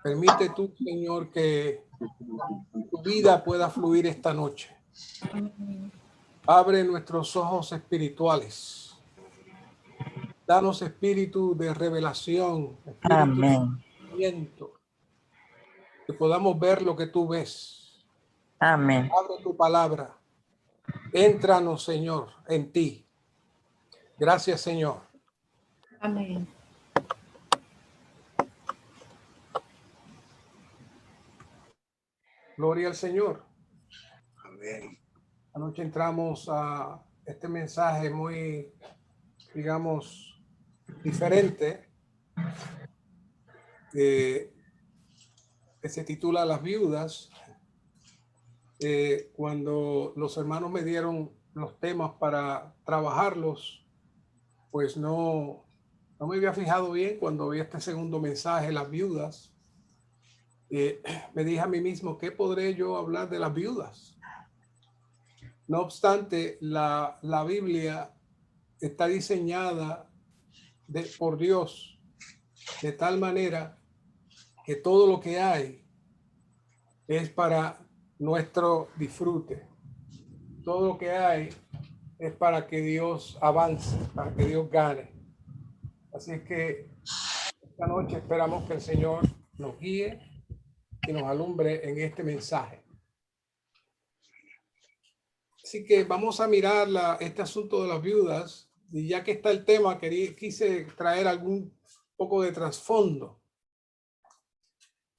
Permite tú, Señor, que tu vida pueda fluir esta noche. Abre nuestros ojos espirituales. Danos espíritu de revelación, espíritu de Amén. conocimiento, que podamos ver lo que tú ves. Amén. Abre tu palabra. Éntranos, Señor, en ti. Gracias, Señor. Amén. Gloria al Señor. Amén. Anoche entramos a este mensaje muy, digamos, diferente, que se titula Las viudas. Cuando los hermanos me dieron los temas para trabajarlos, pues no me había fijado bien cuando vi este segundo mensaje, las viudas. Me dije a mí mismo, ¿qué podré yo hablar de las viudas? No obstante, la Biblia está diseñada por Dios de tal manera que todo lo que hay es para nuestro disfrute. Todo lo que hay es para que Dios avance, para que Dios gane. Así es que esta noche esperamos que el Señor nos guíe y nos alumbre en este mensaje. Así que vamos a mirar este asunto de las viudas, y ya que está el tema, quise traer algún poco de trasfondo.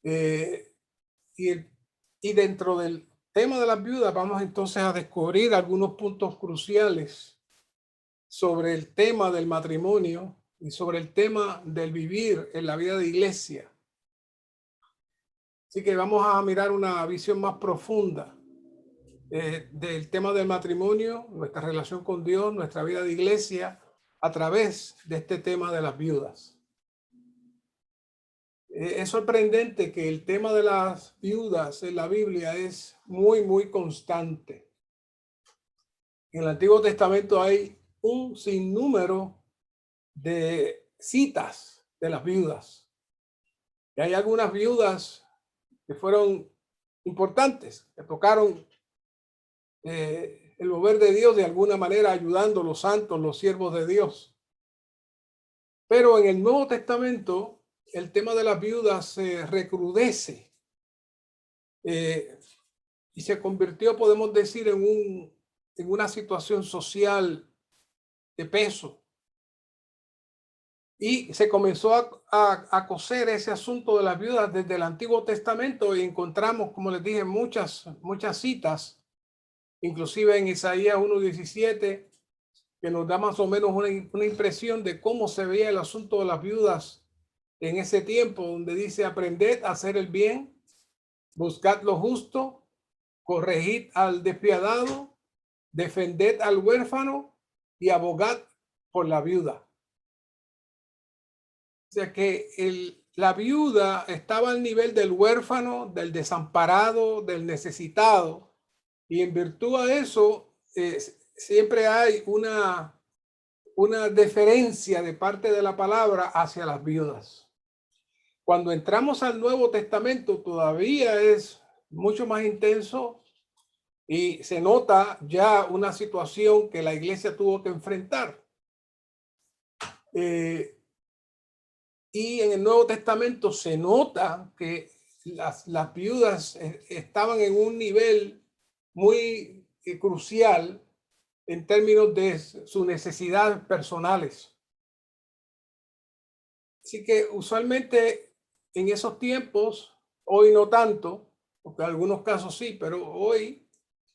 Y dentro del tema de las viudas vamos entonces a descubrir algunos puntos cruciales sobre el tema del matrimonio y sobre el tema del vivir en la vida de iglesia. Así que vamos a mirar una visión más profunda del tema del matrimonio, nuestra relación con Dios, nuestra vida de iglesia, a través de este tema de las viudas. Es sorprendente que el tema de las viudas en la Biblia es muy constante. En el Antiguo Testamento hay un sinnúmero de citas de las viudas. Y hay algunas viudas que fueron importantes, que tocaron el mover de Dios de alguna manera, ayudando a los santos, los siervos de Dios. Pero en el Nuevo Testamento, el tema de las viudas se recrudece y se convirtió, podemos decir, en una situación social de peso. Y se comenzó a coser ese asunto de las viudas desde el Antiguo Testamento, y encontramos, como les dije, muchas citas, inclusive en Isaías 1:17, que nos da más o menos una impresión de cómo se veía el asunto de las viudas en ese tiempo, donde dice: aprended a hacer el bien, buscad lo justo, corregid al despiadado, defended al huérfano y abogad por la viuda. O sea que la viuda estaba al nivel del huérfano, del desamparado, del necesitado, y en virtud de eso siempre hay una deferencia de parte de la palabra hacia las viudas. Cuando entramos al Nuevo Testamento todavía es mucho más intenso, y se nota ya una situación que la iglesia tuvo que enfrentar. Y en el Nuevo Testamento se nota que las viudas estaban en un nivel muy crucial en términos de sus necesidades personales. Así que usualmente en esos tiempos, hoy no tanto, porque en algunos casos sí, pero hoy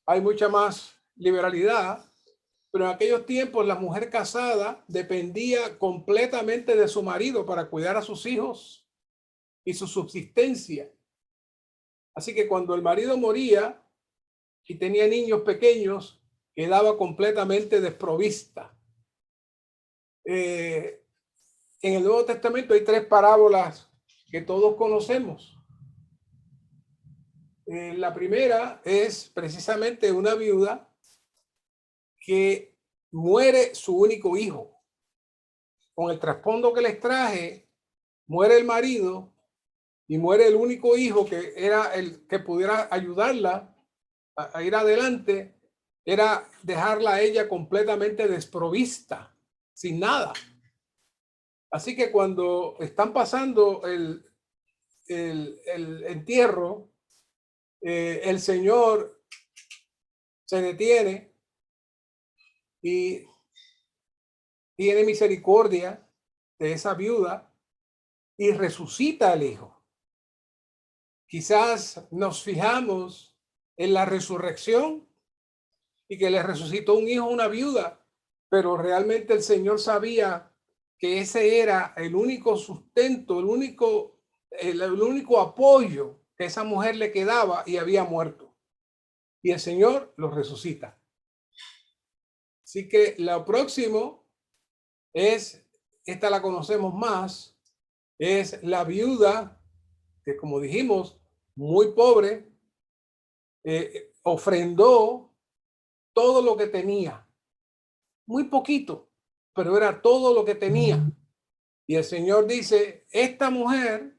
hay mucha más liberalidad. Pero en aquellos tiempos la mujer casada dependía completamente de su marido para cuidar a sus hijos y su subsistencia. Así que cuando el marido moría y tenía niños pequeños, quedaba completamente desprovista. En el Nuevo Testamento hay 3 parábolas que todos conocemos. La primera es precisamente una viuda que muere su único hijo. Con el trasfondo que les traje, muere el marido y muere el único hijo que era el que pudiera ayudarla a ir adelante, era dejarla a ella completamente desprovista, sin nada. Así que cuando están pasando el entierro, el Señor se detiene y tiene misericordia de esa viuda y resucita al hijo. Quizás nos fijamos en la resurrección y que le resucitó un hijo a una viuda, pero realmente el Señor sabía que ese era el único sustento, el único apoyo que esa mujer le quedaba y había muerto. Y el Señor lo resucita. Así que lo próximo es, esta la conocemos más, es la viuda que, como dijimos, muy pobre, ofrendó todo lo que tenía, muy poquito, pero era todo lo que tenía. Y el Señor dice, esta mujer,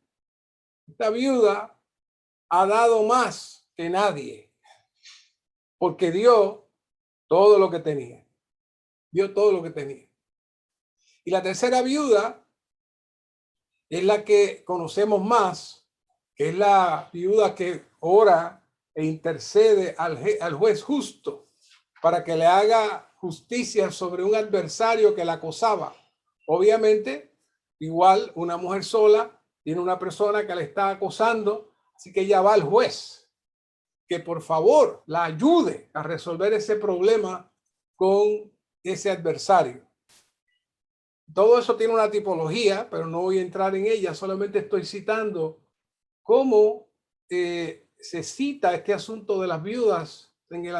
esta viuda, ha dado más que nadie, porque dio todo lo que tenía. Dio todo lo que tenía. Y la tercera viuda es la que conocemos más, que es la viuda que ora e intercede al juez justo para que le haga justicia sobre un adversario que la acosaba. Obviamente, igual una mujer sola tiene una persona que le está acosando, así que ella va al juez que por favor la ayude a resolver ese problema con ese adversario. Todo eso tiene una tipología, pero no voy a entrar en ella, solamente estoy citando cómo se cita este asunto de las viudas en el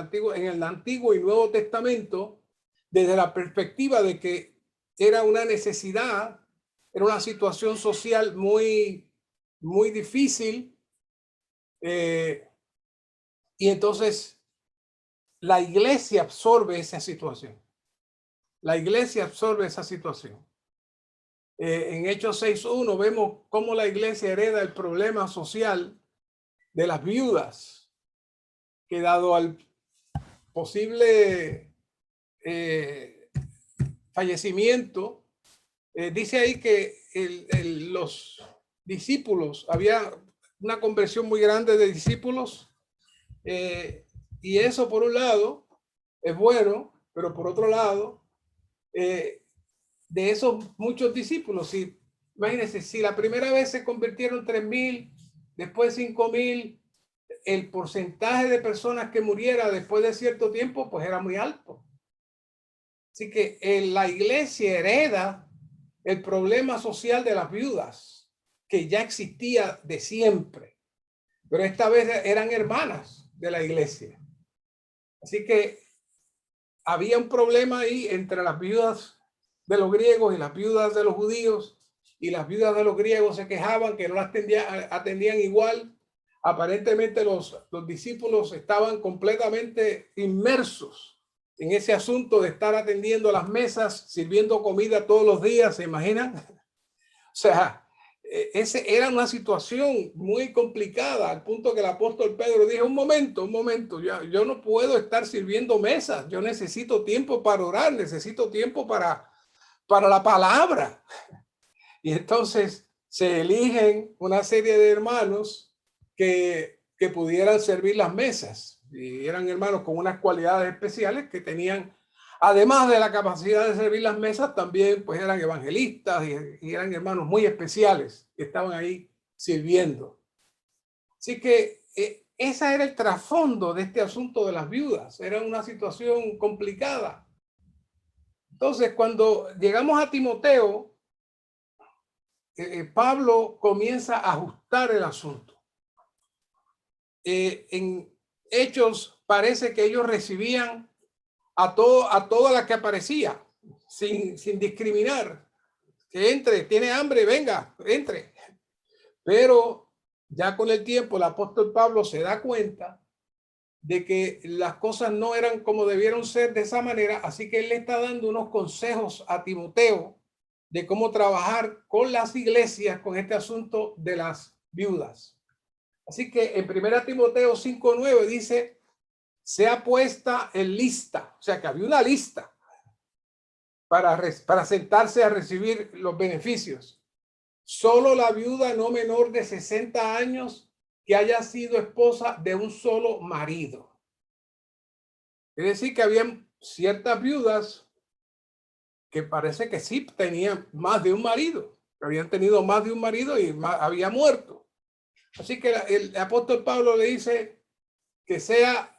Antiguo y Nuevo Testamento desde la perspectiva de que era una necesidad, era una situación social muy difícil, y entonces la iglesia absorbe esa situación. La iglesia absorbe esa situación. En Hechos 6:1 vemos cómo la iglesia hereda el problema social de las viudas, que dado al posible fallecimiento, dice ahí que los discípulos, había una conversión muy grande de discípulos, y eso por un lado es bueno, pero por otro lado, de esos muchos discípulos, imagínense, si la primera vez se convirtieron 3,000, después 5,000, el porcentaje de personas que muriera después de cierto tiempo, pues era muy alto. Así que la iglesia hereda el problema social de las viudas, que ya existía de siempre, pero esta vez eran hermanas de la iglesia. Así que había un problema ahí entre las viudas de los griegos y las viudas de los judíos, y las viudas de los griegos se quejaban que no las atendían igual. Aparentemente los discípulos estaban completamente inmersos en ese asunto de estar atendiendo las mesas, sirviendo comida todos los días, ¿se imaginan? O sea, era una situación muy complicada, al punto que el apóstol Pedro dijo, un momento, yo no puedo estar sirviendo mesas, yo necesito tiempo para orar, necesito tiempo para la palabra. Y entonces se eligen una serie de hermanos que pudieran servir las mesas, y eran hermanos con unas cualidades especiales que tenían, además de la capacidad de servir las mesas, también pues eran evangelistas y eran hermanos muy especiales que estaban ahí sirviendo. Así que ese era el trasfondo de este asunto de las viudas. Era una situación complicada. Entonces, cuando llegamos a Timoteo, Pablo comienza a ajustar el asunto. En Hechos parece que ellos recibían a toda la que aparecía, sin discriminar. Que entre, tiene hambre, venga, entre. Pero ya con el tiempo el apóstol Pablo se da cuenta de que las cosas no eran como debieron ser de esa manera, así que él le está dando unos consejos a Timoteo de cómo trabajar con las iglesias con este asunto de las viudas. Así que en 1 Timoteo 5:9 dice, sea puesta en lista. O sea que había una lista para sentarse a recibir los beneficios. Solo la viuda no menor de 60 años que haya sido esposa de un solo marido. Es decir, que habían ciertas viudas que parece que sí tenían más de un marido, que habían tenido más de un marido y había muerto. Así que el apóstol Pablo le dice que sea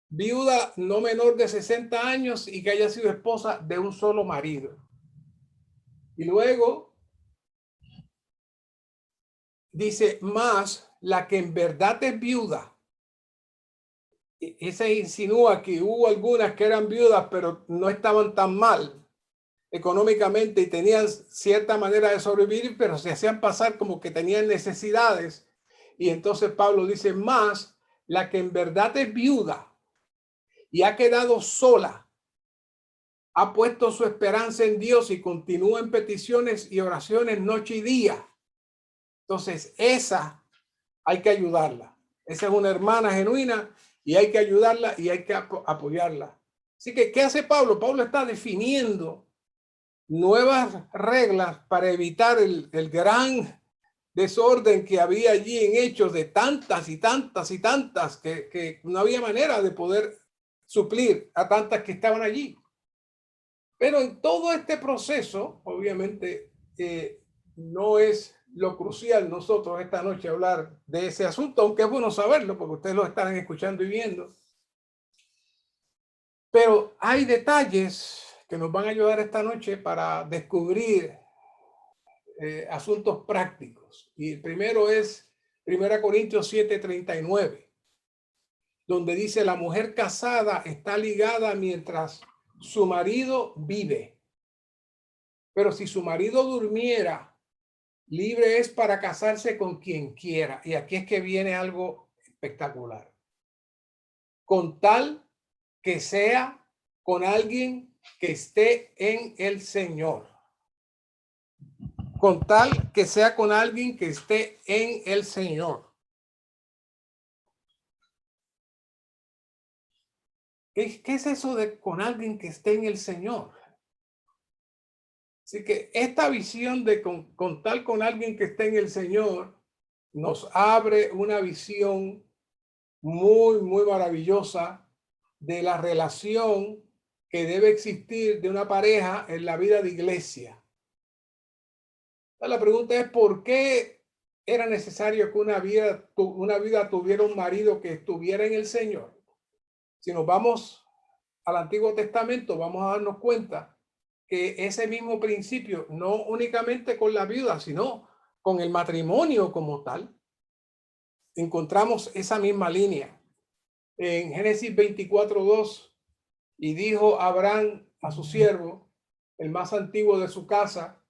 viuda no menor de 60 años y que haya sido esposa de un solo marido. Y luego dice, más la que en verdad es viuda. Ese insinúa que hubo algunas que eran viudas, pero no estaban tan mal económicamente y tenían cierta manera de sobrevivir, pero se hacían pasar como que tenían necesidades. Y entonces Pablo dice, más la que en verdad es viuda y ha quedado sola, ha puesto su esperanza en Dios y continúa en peticiones y oraciones noche y día. Entonces esa hay que ayudarla. Esa es una hermana genuina y hay que ayudarla y hay que apoyarla. Así que, ¿qué hace Pablo? Pablo está definiendo nuevas reglas para evitar el gran desorden que había allí en Hechos, de tantas y tantas y tantas que no había manera de poder suplir a tantas que estaban allí. Pero en todo este proceso, obviamente, no es lo crucial nosotros esta noche hablar de ese asunto, aunque es bueno saberlo porque ustedes lo estarán escuchando y viendo. Pero hay detalles que nos van a ayudar esta noche para descubrir asuntos prácticos. Y el primero es 1 Corintios 7:39, donde dice, la mujer casada está ligada mientras su marido vive. Pero si su marido durmiera, libre es para casarse con quien quiera. Y aquí es que viene algo espectacular. Con tal que sea con alguien que esté en el Señor. Con tal que sea con alguien que esté en el Señor. ¿Qué es eso de con alguien que esté en el Señor? Así que esta visión de contar con alguien que esté en el Señor nos abre una visión muy, muy maravillosa de la relación que debe existir de una pareja en la vida de iglesia. La pregunta es, ¿por qué era necesario que una vida tuviera un marido que estuviera en el Señor? Si nos vamos al Antiguo Testamento, vamos a darnos cuenta que ese mismo principio, no únicamente con la viuda, sino con el matrimonio como tal, encontramos esa misma línea. En Génesis 24:2, y dijo Abraham a su siervo, el más antiguo de su casa,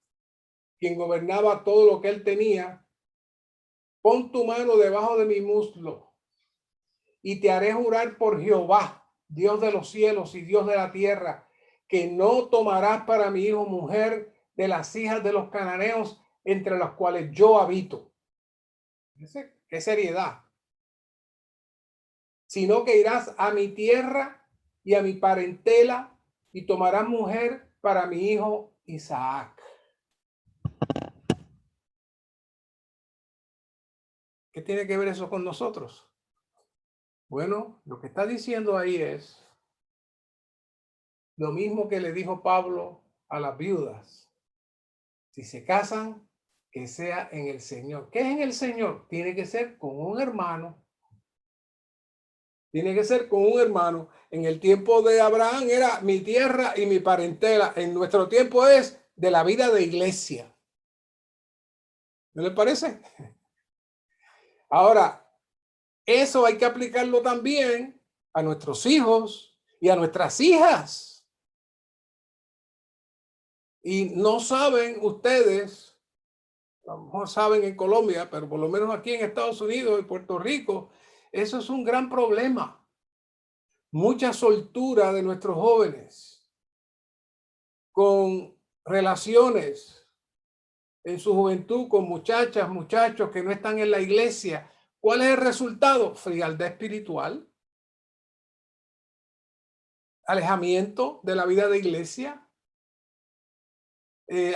quien gobernaba todo lo que él tenía, pon tu mano debajo de mi muslo y te haré jurar por Jehová, Dios de los cielos y Dios de la tierra, que no tomarás para mi hijo mujer de las hijas de los cananeos entre las cuales yo habito. ¿Qué seriedad? Sino que irás a mi tierra y a mi parentela y tomarás mujer para mi hijo Isaac. ¿Qué tiene que ver eso con nosotros? Bueno, lo que está diciendo ahí es lo mismo que le dijo Pablo a las viudas. Si se casan, que sea en el Señor. ¿Qué es en el Señor? Tiene que ser con un hermano. Tiene que ser con un hermano. En el tiempo de Abraham era mi tierra y mi parentela. En nuestro tiempo es de la vida de iglesia. ¿No le parece? Ahora, eso hay que aplicarlo también a nuestros hijos y a nuestras hijas. Y no saben ustedes, a lo mejor saben en Colombia, pero por lo menos aquí en Estados Unidos y Puerto Rico, eso es un gran problema. Mucha soltura de nuestros jóvenes con relaciones en su juventud con muchachas, muchachos que no están en la iglesia. ¿Cuál es el resultado? Frialdad espiritual, alejamiento de la vida de iglesia,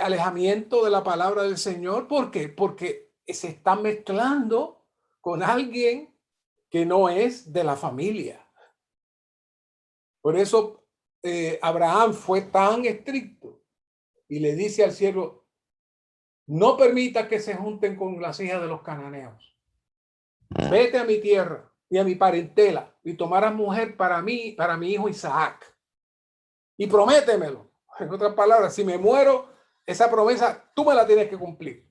alejamiento de la palabra del Señor. ¿Por qué? Porque se está mezclando con alguien que no es de la familia. Por eso Abraham fue tan estricto y le dice al siervo: no permita que se junten con las hijas de los cananeos. Vete a mi tierra y a mi parentela y tomarás mujer para mí, para mi hijo Isaac. Y prométemelo. En otras palabras, si me muero, esa promesa tú me la tienes que cumplir.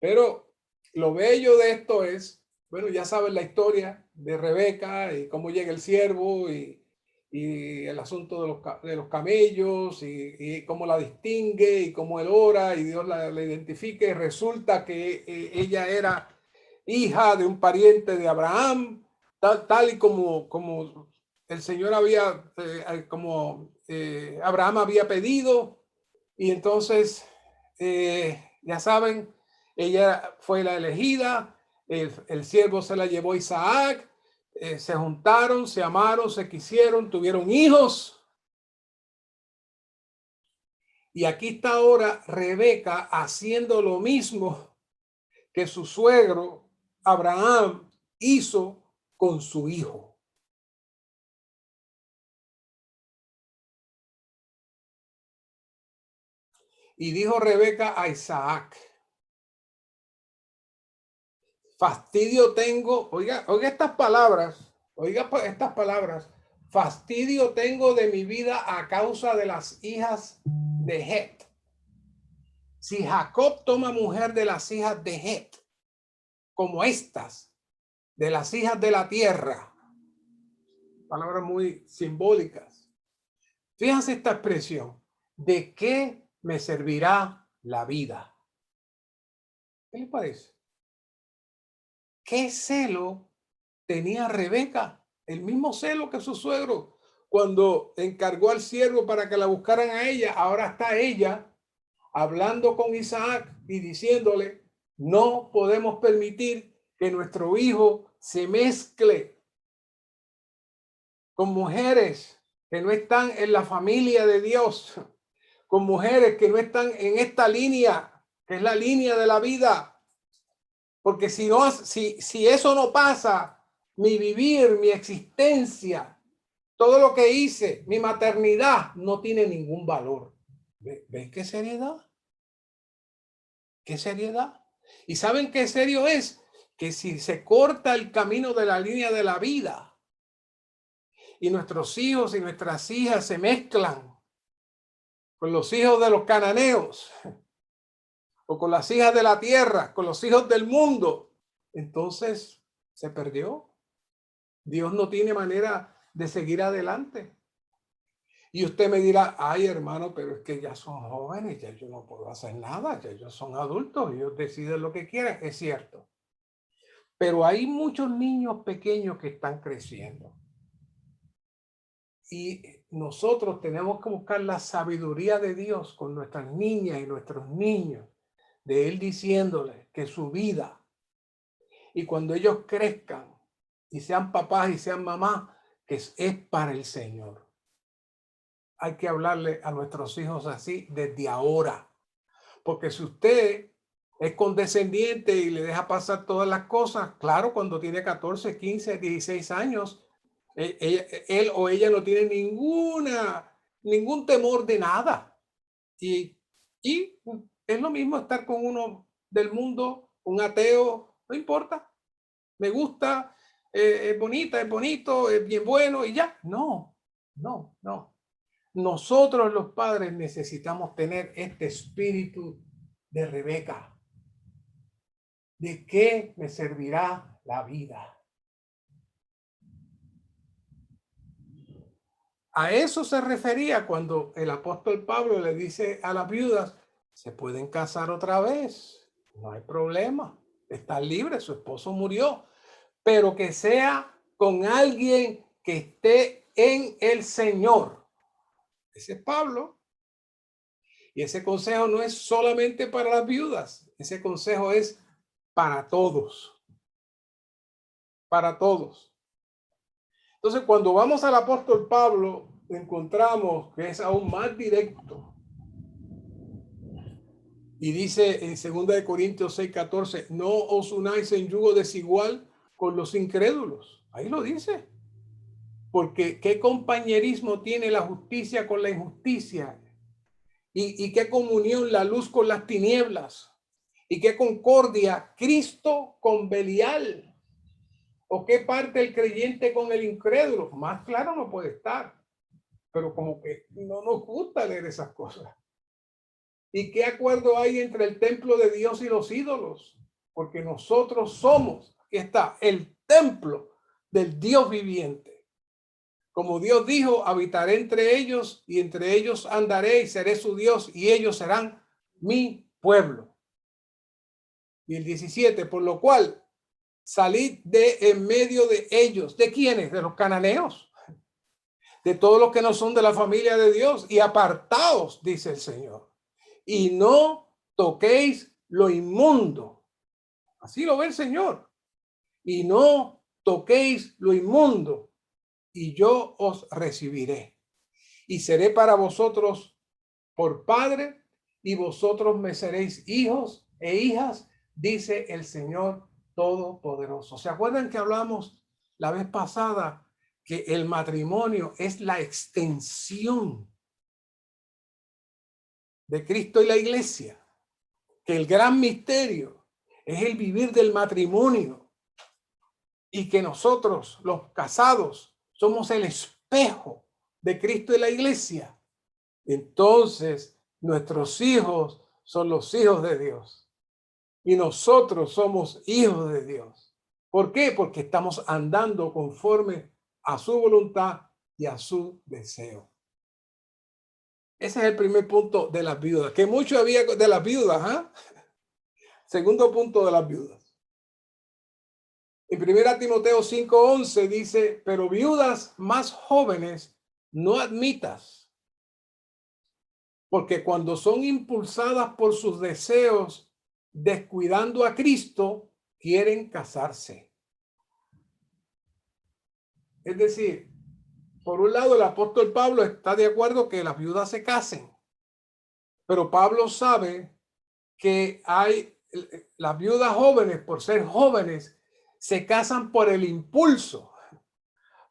Pero lo bello de esto es, bueno, ya saben la historia de Rebeca y cómo llega el siervo y el asunto de los camellos y cómo la distingue y cómo él ora y Dios la identifica, y resulta que ella era hija de un pariente de Abraham, tal y como el Señor había, Abraham había pedido. Y entonces, ya saben, ella fue la elegida, el siervo se la llevó a Isaac, se juntaron, se amaron, se quisieron, tuvieron hijos. Y aquí está ahora Rebeca haciendo lo mismo que su suegro Abraham hizo con su hijo. Y dijo Rebeca a Isaac: fastidio tengo, oiga estas palabras, fastidio tengo de mi vida a causa de las hijas de Het. Si Jacob toma mujer de las hijas de Het, como estas, de las hijas de la tierra, palabras muy simbólicas. Fíjense esta expresión: ¿de qué me servirá la vida? ¿Qué les parece? ¿Qué celo tenía Rebeca? El mismo celo que su suegro cuando encargó al siervo para que la buscaran a ella. Ahora está ella hablando con Isaac y diciéndole: no podemos permitir que nuestro hijo se mezcle con mujeres que no están en la familia de Dios, con mujeres que no están en esta línea, que es la línea de la vida. Porque si eso no pasa, mi vivir, mi existencia, todo lo que hice, mi maternidad, no tiene ningún valor. ¿Ven qué seriedad? ¿Qué seriedad? ¿Y saben qué serio es? Que si se corta el camino de la línea de la vida y nuestros hijos y nuestras hijas se mezclan con los hijos de los cananeos o con las hijas de la tierra, con los hijos del mundo, entonces se perdió. Dios no tiene manera de seguir adelante. Y usted me dirá: ay, hermano, pero es que ya son jóvenes, ya yo no puedo hacer nada, ya ellos son adultos, ellos deciden lo que quieran. Es cierto. Pero hay muchos niños pequeños que están creciendo. Y nosotros tenemos que buscar la sabiduría de Dios con nuestras niñas y nuestros niños, de Él diciéndoles que su vida, y cuando ellos crezcan y sean papás y sean mamás, que es para el Señor. Hay que hablarle a nuestros hijos así desde ahora. Porque si usted es condescendiente y le deja pasar todas las cosas, claro, cuando tiene 14, 15, 16 años, él o ella no tiene ningún temor de nada. Y es lo mismo estar con uno del mundo, un ateo, no importa. Me gusta, es bonita, es bonito, es bien bueno y ya. No. Nosotros los padres necesitamos tener este espíritu de Rebeca. ¿De qué me servirá la vida? A eso se refería cuando el apóstol Pablo le dice a las viudas: se pueden casar otra vez, no hay problema, están libres, su esposo murió, pero que sea con alguien que esté en el Señor. Ese es Pablo. Y ese consejo no es solamente para las viudas, ese consejo es para todos, para todos. Entonces, cuando vamos al apóstol Pablo, encontramos que es aún más directo. Y dice en 2 Corintios 6:14, no os unáis en yugo desigual con los incrédulos. Ahí lo dice. Porque qué compañerismo tiene la justicia con la injusticia. Y qué comunión la luz con las tinieblas. Y qué concordia Cristo con Belial. O qué parte el creyente con el incrédulo. Más claro no puede estar. Pero como que no nos gusta leer esas cosas. ¿Y qué acuerdo hay entre el templo de Dios y los ídolos? Porque nosotros somos, aquí está, el templo del Dios viviente. Como Dios dijo, habitaré entre ellos y entre ellos andaré y seré su Dios y ellos serán mi pueblo. Y el 17, por lo cual salid de en medio de ellos. ¿De quiénes? De los cananeos. De todos los que no son de la familia de Dios y apartaos, dice el Señor. Y no toquéis lo inmundo. Así lo ve el Señor. Y no toquéis lo inmundo, y yo os recibiré. Y seré para vosotros por padre, y vosotros me seréis hijos e hijas, dice el Señor Todopoderoso. ¿Se acuerdan que hablamos la vez pasada que el matrimonio es la extensión de Cristo y la iglesia? Que el gran misterio es el vivir del matrimonio y que nosotros, los casados, somos el espejo de Cristo y la iglesia. Entonces, nuestros hijos son los hijos de Dios y nosotros somos hijos de Dios. ¿Por qué? Porque estamos andando conforme a su voluntad y a su deseo. Ese es el primer punto de las viudas, que mucho había de las viudas, Segundo punto de las viudas. En 1 Timoteo 5:11 dice, pero viudas más jóvenes no admitas, porque cuando son impulsadas por sus deseos, descuidando a Cristo, quieren casarse. Es decir, por un lado el apóstol Pablo está de acuerdo que las viudas se casen, pero Pablo sabe que hay las viudas jóvenes, por ser jóvenes, se casan por el impulso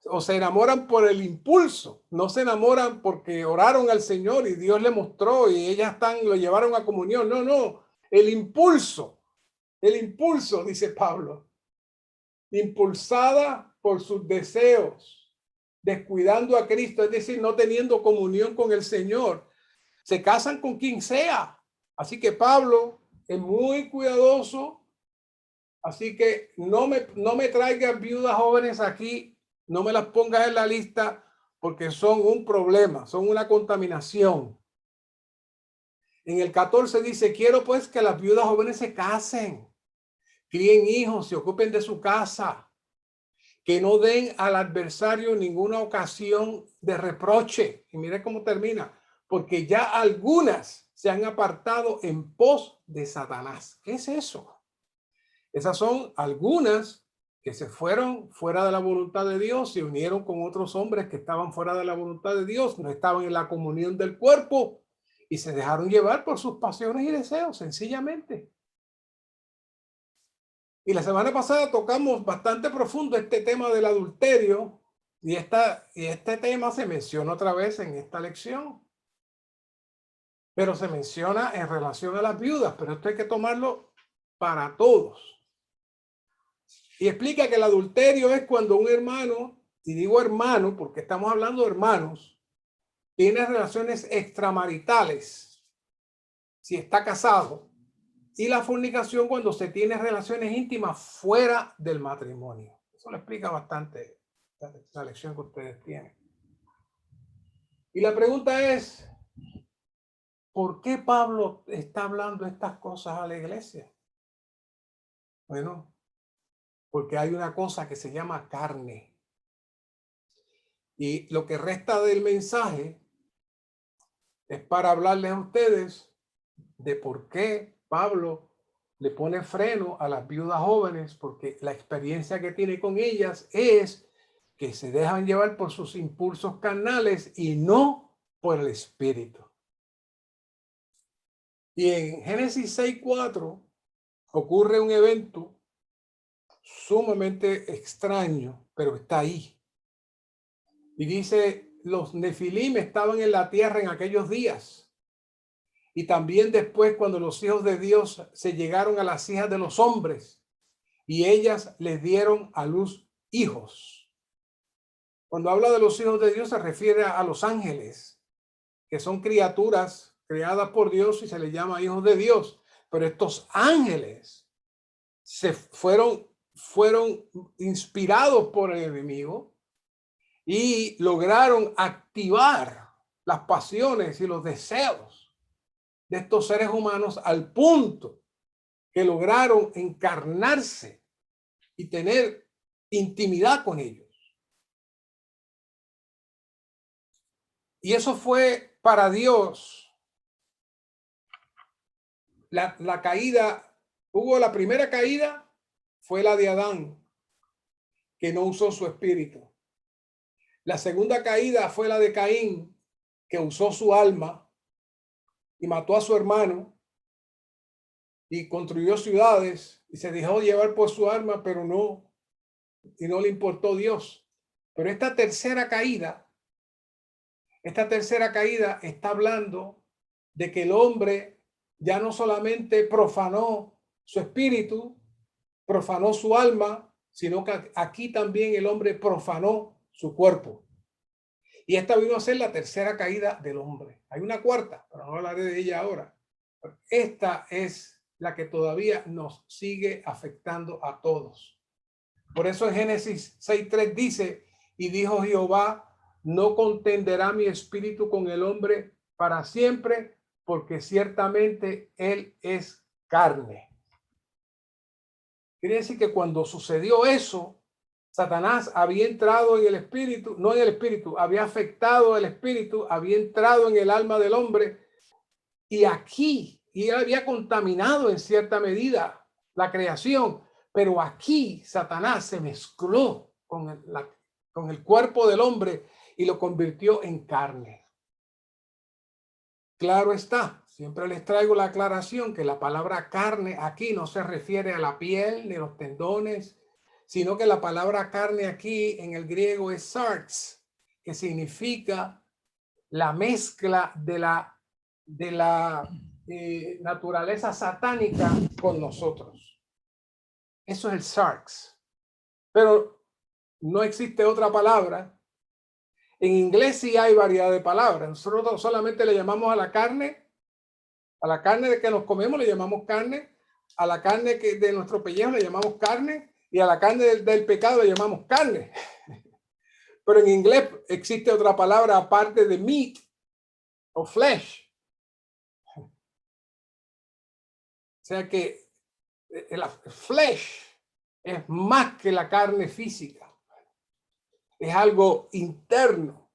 o se enamoran por el impulso. No se enamoran porque oraron al Señor y Dios le mostró y ellas lo llevaron a comunión. No, no, el impulso, dice Pablo, impulsada por sus deseos, descuidando a Cristo, es decir, no teniendo comunión con el Señor. Se casan con quien sea. Así que Pablo es muy cuidadoso. Así que no me traigan viudas jóvenes aquí, no me las pongas en la lista porque son un problema, son una contaminación. En el 14 dice, quiero pues que las viudas jóvenes se casen, críen hijos, se ocupen de su casa, que no den al adversario ninguna ocasión de reproche. Y mire cómo termina, porque ya algunas se han apartado en pos de Satanás. ¿Qué es eso? Esas son algunas que se fueron fuera de la voluntad de Dios, se unieron con otros hombres que estaban fuera de la voluntad de Dios, no estaban en la comunión del cuerpo y se dejaron llevar por sus pasiones y deseos, sencillamente. Y la semana pasada tocamos bastante profundo este tema del adulterio y este tema se menciona otra vez en esta lección. Pero se menciona en relación a las viudas, pero esto hay que tomarlo para todos. Y explica que el adulterio es cuando un hermano, y digo hermano porque estamos hablando de hermanos, tiene relaciones extramaritales si está casado, y la fornicación cuando se tiene relaciones íntimas fuera del matrimonio. Eso lo explica bastante la lección que ustedes tienen. Y la pregunta es, ¿por qué Pablo está hablando estas cosas a la iglesia? Bueno, porque hay una cosa que se llama carne. Y lo que resta del mensaje es para hablarles a ustedes de por qué Pablo le pone freno a las viudas jóvenes, porque la experiencia que tiene con ellas es que se dejan llevar por sus impulsos carnales y no por el espíritu. Y en Génesis 6:4 ocurre un evento sumamente extraño, pero está ahí. Y dice, los nefilim estaban en la tierra en aquellos días. Y también después cuando los hijos de Dios se llegaron a las hijas de los hombres y ellas les dieron a luz hijos. Cuando habla de los hijos de Dios se refiere a los ángeles, que son criaturas creadas por Dios y se les llama hijos de Dios. Pero estos ángeles se fueron inspirados por el enemigo y lograron activar las pasiones y los deseos de estos seres humanos al punto que lograron encarnarse y tener intimidad con ellos. Y eso fue para Dios la caída. Hubo la primera caída, fue la de Adán, que no usó su espíritu. La segunda caída fue la de Caín, que usó su alma y mató a su hermano y construyó ciudades y se dejó llevar por su alma, pero no le importó Dios. Pero esta tercera caída está hablando de que el hombre ya no solamente profanó su espíritu, profanó su alma, sino que aquí también el hombre profanó su cuerpo. Y esta vino a ser la tercera caída del hombre. Hay una cuarta, pero no hablaré de ella ahora. Esta es la que todavía nos sigue afectando a todos. Por eso en Génesis 6:3 dice, y dijo Jehová, no contenderá mi espíritu con el hombre para siempre, porque ciertamente él es carne. Quiere decir que cuando sucedió eso, Satanás había entrado en el espíritu, no en el espíritu, había afectado el espíritu, había entrado en el alma del hombre y él había contaminado en cierta medida la creación, pero aquí Satanás se mezcló con el cuerpo del hombre y lo convirtió en carne. Claro está, siempre les traigo la aclaración que la palabra carne aquí no se refiere a la piel ni los tendones, sino que la palabra carne aquí en el griego es sarx, que significa la mezcla de la naturaleza satánica con nosotros. Eso es el sarx. Pero no existe otra palabra. En inglés sí hay variedad de palabras. Nosotros solamente le llamamos a la carne de que nos comemos le llamamos carne, a la carne de nuestro pellejo le llamamos carne y a la carne del pecado le llamamos carne. Pero en inglés existe otra palabra aparte de meat o flesh. O sea que el flesh es más que la carne física. Es algo interno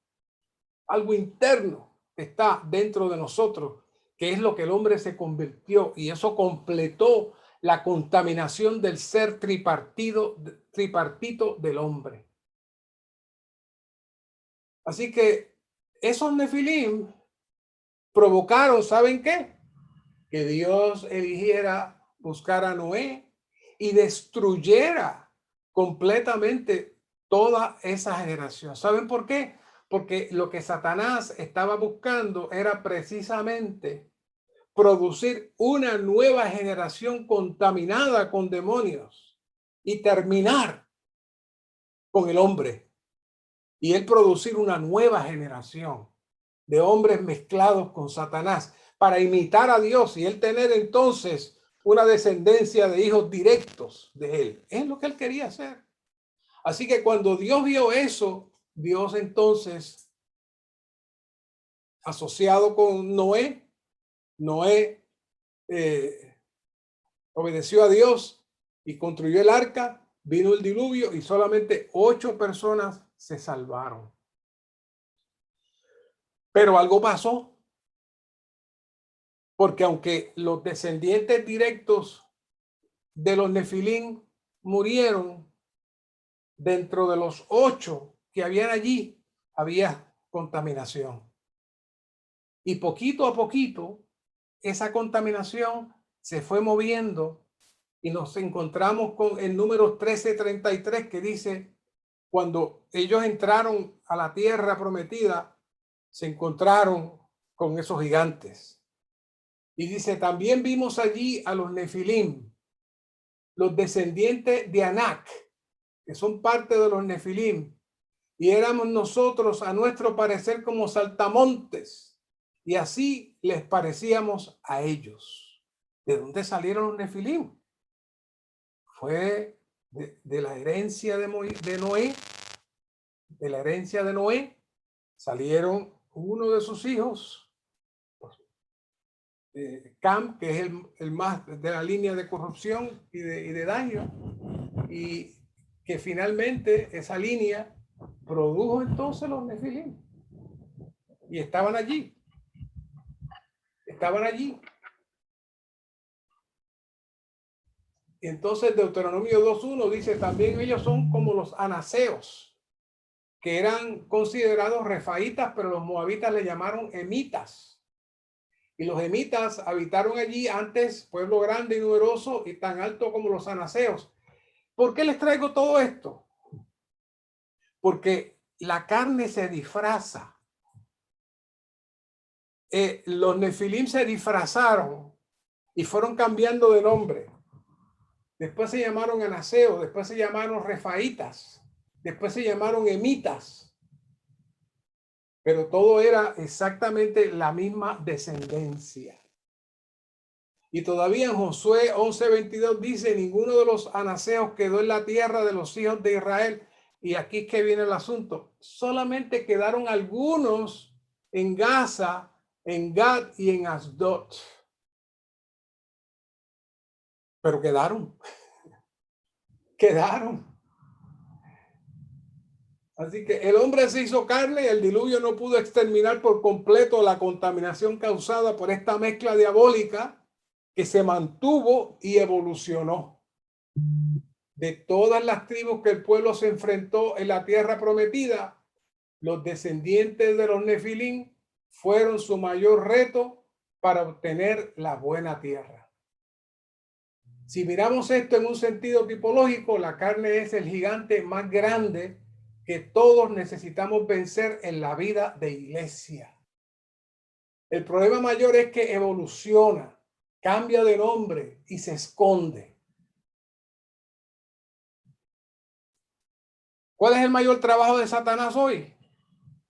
que está dentro de nosotros, que es lo que el hombre se convirtió, y eso completó la contaminación del ser tripartito del hombre. Así que esos nefilim provocaron, ¿saben qué? Que Dios eligiera buscar a Noé y destruyera completamente toda esa generación. ¿Saben por qué? Porque lo que Satanás estaba buscando era precisamente producir una nueva generación contaminada con demonios y terminar con el hombre. Y él producir una nueva generación de hombres mezclados con Satanás para imitar a Dios y él tener entonces una descendencia de hijos directos de él. Es lo que él quería hacer. Así que cuando Dios vio eso, Dios entonces, asociado con Noé obedeció a Dios y construyó el arca, vino el diluvio y solamente 8 personas se salvaron. Pero algo pasó. porque aunque los descendientes directos de los Nefilim murieron, dentro de los 8 que habían allí, había contaminación. Y poquito a poquito, esa contaminación se fue moviendo y nos encontramos con el número 1333 que dice, cuando ellos entraron a la tierra prometida, se encontraron con esos gigantes. Y dice, también vimos allí a los Nefilim, los descendientes de Anak, que son parte de los Nefilim, y éramos nosotros a nuestro parecer como saltamontes, y así les parecíamos a ellos. ¿De dónde salieron los Nefilim? Fue de la herencia de Noé. De la herencia de Noé salieron uno de sus hijos, Cam, que es el más de la línea de corrupción y de daño, y que finalmente esa línea produjo entonces los Nefilim. Y estaban allí. Y entonces Deuteronomio 2.1 dice, también ellos son como los anaseos, que eran considerados refaitas, pero los moabitas le llamaron emitas. Y los emitas habitaron allí antes, pueblo grande y numeroso y tan alto como los anaseos. ¿Por qué les traigo todo esto? Porque la carne se disfraza. Los Nefilim se disfrazaron y fueron cambiando de nombre. Después se llamaron anaseos, después se llamaron refaitas, después se llamaron emitas. Pero todo era exactamente la misma descendencia. Y todavía en Josué 11:22 dice, ninguno de los anaseos quedó en la tierra de los hijos de Israel. Y aquí es que viene el asunto. Solamente quedaron algunos en Gaza, en Gad y en Asdod. Pero quedaron. Así que el hombre se hizo carne y el diluvio no pudo exterminar por completo la contaminación causada por esta mezcla diabólica que se mantuvo y evolucionó. De todas las tribus que el pueblo se enfrentó en la tierra prometida, los descendientes de los Nefilim fueron su mayor reto para obtener la buena tierra. Si miramos esto en un sentido tipológico, la carne es el gigante más grande que todos necesitamos vencer en la vida de iglesia. El problema mayor es que evoluciona, cambia de nombre y se esconde. ¿Cuál es el mayor trabajo de Satanás hoy?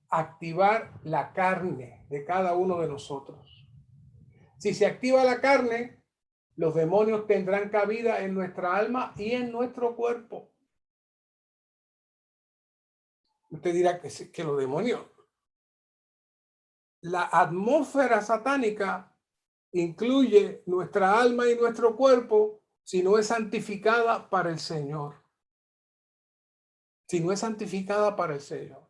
Activar la carne de cada uno de nosotros. Si se activa la carne, los demonios tendrán cabida en nuestra alma y en nuestro cuerpo. Usted dirá que los demonios. La atmósfera satánica incluye nuestra alma y nuestro cuerpo si no es santificada para el Señor. Si no es santificada para el Señor.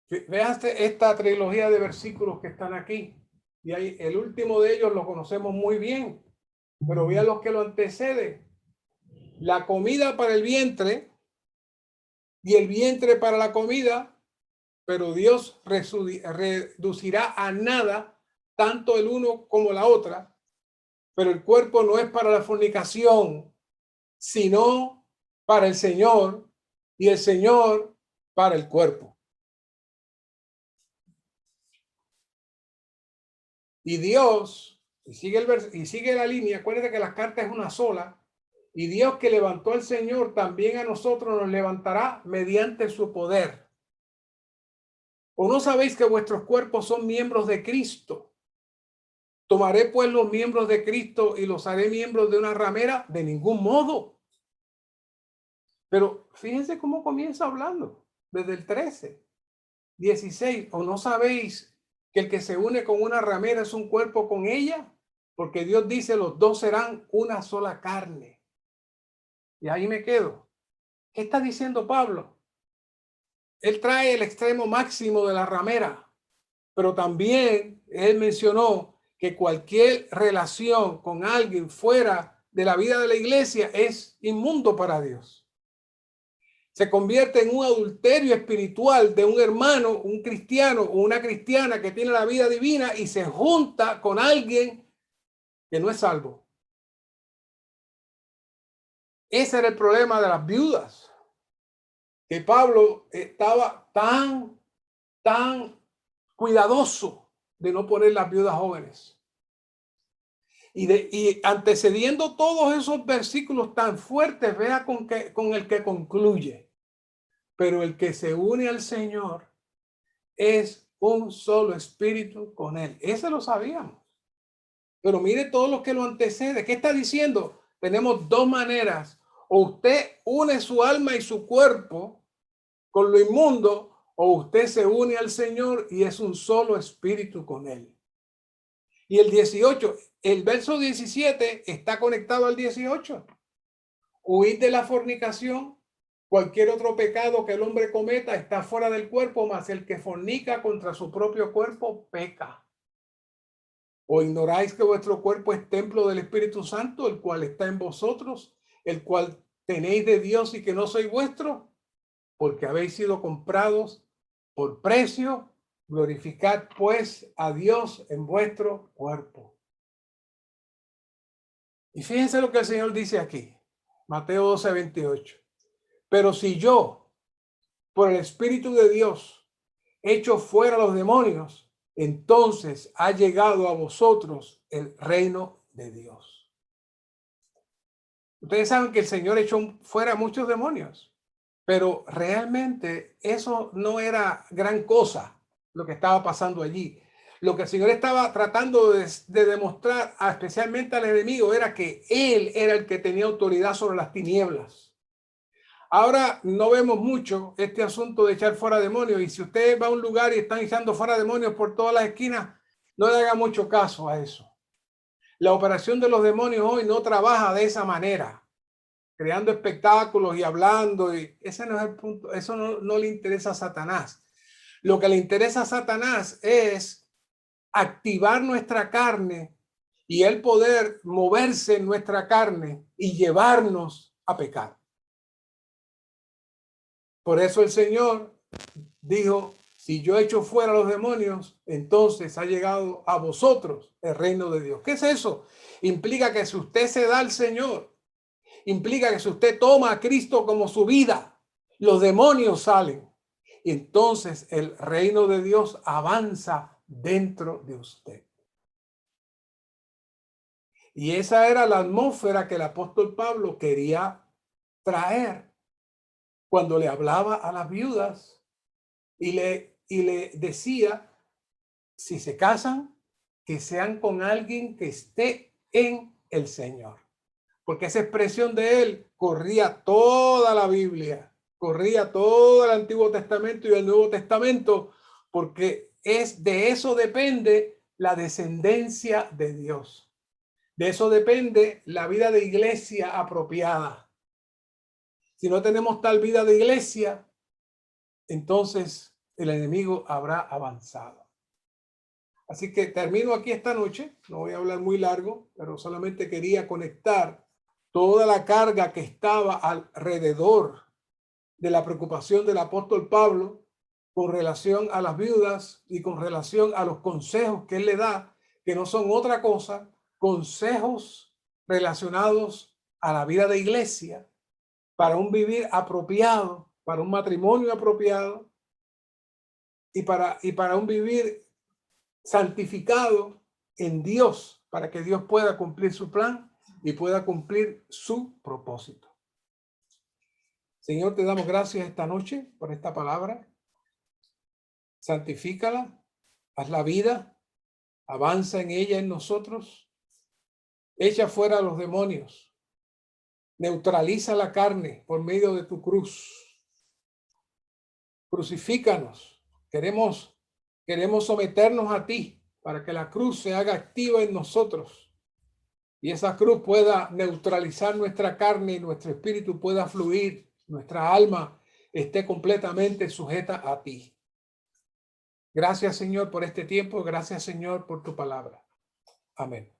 Veaste esta trilogía de versículos que están aquí. Y ahí, el último de ellos lo conocemos muy bien. Pero vean los que lo antecede. La comida para el vientre y el vientre para la comida, pero Dios reducirá a nada tanto el uno como la otra. Pero el cuerpo no es para la fornicación, sino para el Señor, y el Señor para el cuerpo. Y Dios, y sigue la línea, acuérdense que la carta es una sola, y Dios que levantó al Señor, también a nosotros nos levantará mediante su poder. ¿O no sabéis que vuestros cuerpos son miembros de Cristo? ¿Tomaré pues los miembros de Cristo y los haré miembros de una ramera? De ningún modo. Pero fíjense cómo comienza hablando, desde el 13, 16. ¿O no sabéis que el que se une con una ramera es un cuerpo con ella? Porque Dios dice, los dos serán una sola carne. Y ahí me quedo. ¿Qué está diciendo Pablo? Él trae el extremo máximo de la ramera, pero también él mencionó que cualquier relación con alguien fuera de la vida de la iglesia es inmundo para Dios. Se convierte en un adulterio espiritual de un hermano, un cristiano o una cristiana que tiene la vida divina y se junta con alguien que no es salvo. Ese era el problema de las viudas, que Pablo estaba tan cuidadoso de no poner las viudas jóvenes. Y antecediendo todos esos versículos tan fuertes, vea con el que concluye. Pero el que se une al Señor es un solo espíritu con él. Ese lo sabíamos. Pero mire todo lo que lo antecede. ¿Qué está diciendo? Tenemos dos maneras. O usted une su alma y su cuerpo con lo inmundo, o usted se une al Señor y es un solo espíritu con él. Y el 18, el verso 17 está conectado al 18. Huid de la fornicación. Cualquier otro pecado que el hombre cometa está fuera del cuerpo, mas el que fornica contra su propio cuerpo peca. ¿O ignoráis que vuestro cuerpo es templo del Espíritu Santo, el cual está en vosotros, el cual tenéis de Dios y que no sois vuestro? Porque habéis sido comprados por precio. Glorificad pues a Dios en vuestro cuerpo. Y fíjense lo que el Señor dice aquí. Mateo 12:28. Pero si yo, por el Espíritu de Dios, echo fuera a los demonios, entonces ha llegado a vosotros el reino de Dios. Ustedes saben que el Señor echó fuera muchos demonios, pero realmente eso no era gran cosa lo que estaba pasando allí. Lo que el Señor estaba tratando de demostrar, especialmente al enemigo, era que Él era el que tenía autoridad sobre las tinieblas. Ahora no vemos mucho este asunto de echar fuera demonios, y si usted va a un lugar y están echando fuera demonios por todas las esquinas, no le haga mucho caso a eso. La operación de los demonios hoy no trabaja de esa manera, creando espectáculos y hablando, y ese no es el punto. Eso no le interesa a Satanás. Lo que le interesa a Satanás es activar nuestra carne y el poder moverse en nuestra carne y llevarnos a pecar. Por eso el Señor dijo, si yo echo fuera a los demonios, entonces ha llegado a vosotros el reino de Dios. ¿Qué es eso? Implica que si usted se da al Señor, implica que si usted toma a Cristo como su vida, los demonios salen. Y entonces el reino de Dios avanza dentro de usted. Y esa era la atmósfera que el apóstol Pablo quería traer cuando le hablaba a las viudas y le decía, si se casan, que sean con alguien que esté en el Señor. Porque esa expresión de él corría toda la Biblia, corría todo el Antiguo Testamento y el Nuevo Testamento, porque de eso depende la descendencia de Dios. De eso depende la vida de iglesia apropiada. Si no tenemos tal vida de iglesia, entonces el enemigo habrá avanzado. Así que termino aquí esta noche. No voy a hablar muy largo, pero solamente quería conectar toda la carga que estaba alrededor de la preocupación del apóstol Pablo con relación a las viudas y con relación a los consejos que él le da, que no son otra cosa, consejos relacionados a la vida de iglesia, para un vivir apropiado, para un matrimonio apropiado y para un vivir santificado en Dios, para que Dios pueda cumplir su plan y pueda cumplir su propósito. Señor, te damos gracias esta noche por esta palabra. Santifícala, haz la vida, avanza en ella en nosotros, echa fuera a los demonios, neutraliza la carne por medio de tu cruz. Crucifícanos. Queremos someternos a ti para que la cruz se haga activa en nosotros y esa cruz pueda neutralizar nuestra carne y nuestro espíritu pueda fluir, nuestra alma esté completamente sujeta a ti. Gracias, Señor, por este tiempo. Gracias, Señor, por tu palabra. Amén.